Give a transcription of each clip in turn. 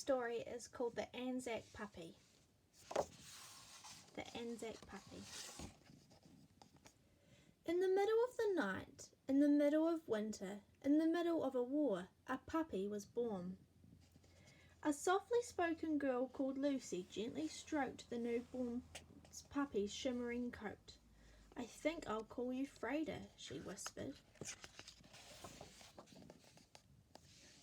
story is called The Anzac Puppy. The Anzac Puppy. In the middle of the night, in the middle of winter, in the middle of a war, a puppy was born. A softly spoken girl called Lucy gently stroked the newborn puppy's shimmering coat. "I think I'll call you Freda," she whispered.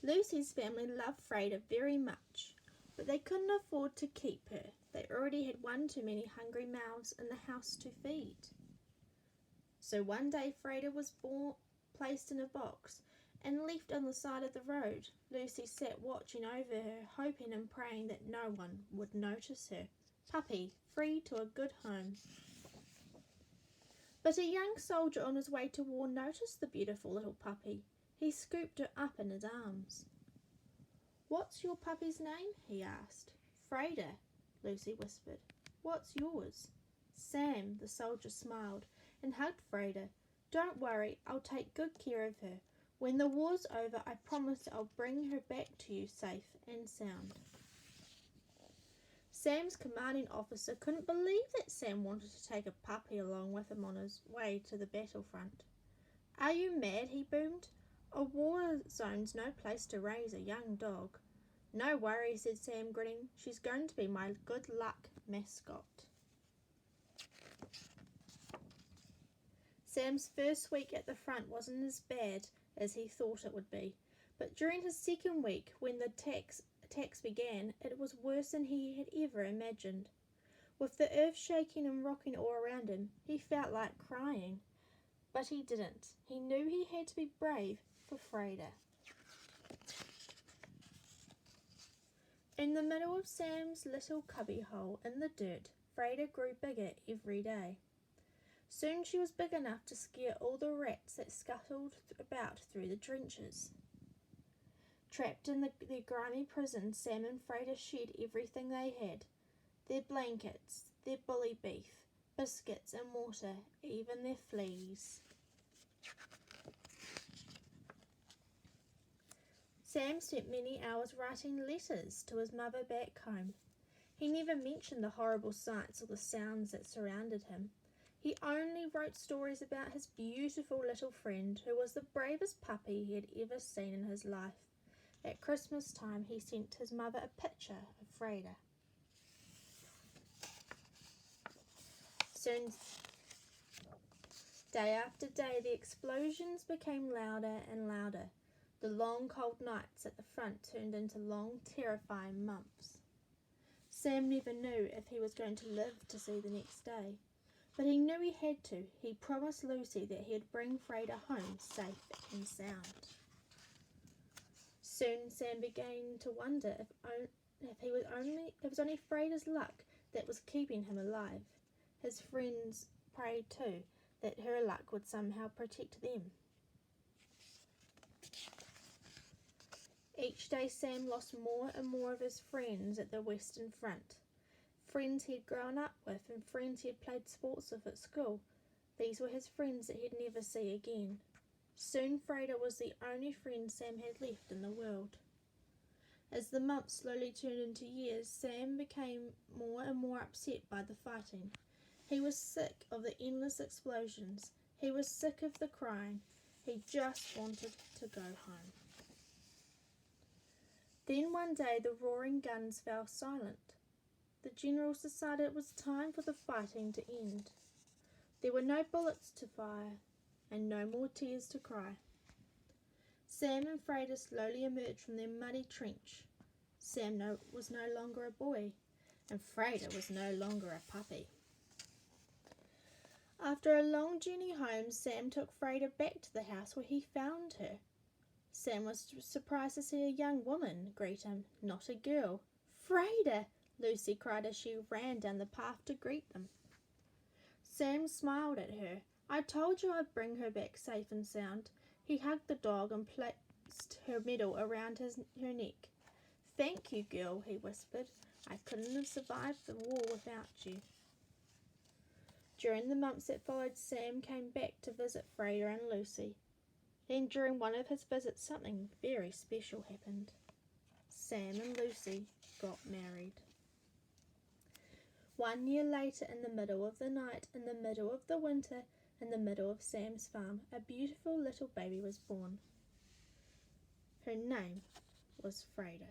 Lucy's family loved Freda very much, but they couldn't afford to keep her. They already had one too many hungry mouths in the house to feed. So one day Freda was placed in a box and left on the side of the road. Lucy sat watching over her, hoping and praying that no one would notice her puppy free to a good home. But a young soldier on his way to war noticed the beautiful little puppy. He scooped her up in his arms. "What's your puppy's name?" he asked. "Freda," Lucy whispered. "What's yours?" "Sam," the soldier smiled and hugged Freda. "Don't worry, I'll take good care of her. When the war's over, I promise I'll bring her back to you safe and sound." Sam's commanding officer couldn't believe that Sam wanted to take a puppy along with him on his way to the battlefront. "Are you mad?" he boomed. "A war zone's no place to raise a young dog." "No worry," said Sam, grinning. "She's going to be my good luck mascot." Sam's first week at the front wasn't as bad as he thought it would be, but during his second week, when the attacks began, it was worse than he had ever imagined. With the earth shaking and rocking all around him, he felt like crying. But he didn't. He knew he had to be brave for Freda. In the middle of Sam's little cubbyhole in the dirt, Freda grew bigger every day. Soon she was big enough to scare all the rats that scuttled about through the trenches. Trapped in their grimy prison, Sam and Freda shared everything they had. Their blankets, their bully beef, biscuits and water, even their fleas. Sam spent many hours writing letters to his mother back home. He never mentioned the horrible sights or the sounds that surrounded him. He only wrote stories about his beautiful little friend, who was the bravest puppy he had ever seen in his life. At Christmas time, he sent his mother a picture of Freda. Soon, day after day, the explosions became louder and louder. The long, cold nights at the front turned into long, terrifying months. Sam never knew if he was going to live to see the next day, but he knew he had to. He promised Lucy that he'd bring Freda home safe and sound. Soon Sam began to wonder if it was only Freda's luck that was keeping him alive. His friends prayed too, that her luck would somehow protect them. Each day Sam lost more and more of his friends at the Western Front. Friends he'd grown up with and friends he had played sports with at school. These were his friends that he'd never see again. Soon Freda was the only friend Sam had left in the world. As the months slowly turned into years, Sam became more and more upset by the fighting. He was sick of the endless explosions. He was sick of the crying. He just wanted to go home. Then one day the roaring guns fell silent. The generals decided it was time for the fighting to end. There were no bullets to fire and no more tears to cry. Sam and Freda slowly emerged from their muddy trench. Sam was no longer a boy, and Freda was no longer a puppy. After a long journey home, Sam took Freda back to the house where he found her. Sam was surprised to see a young woman greet him, not a girl. "Freda!" Lucy cried as she ran down the path to greet them. Sam smiled at her. "I told you I'd bring her back safe and sound." He hugged the dog and placed her medal around her neck. "Thank you, girl," he whispered. "I couldn't have survived the war without you." During the months that followed, Sam came back to visit Freda and Lucy. Then during one of his visits, something very special happened. Sam and Lucy got married. 1 year later, in the middle of the night, in the middle of the winter, in the middle of Sam's farm, a beautiful little baby was born. Her name was Freda.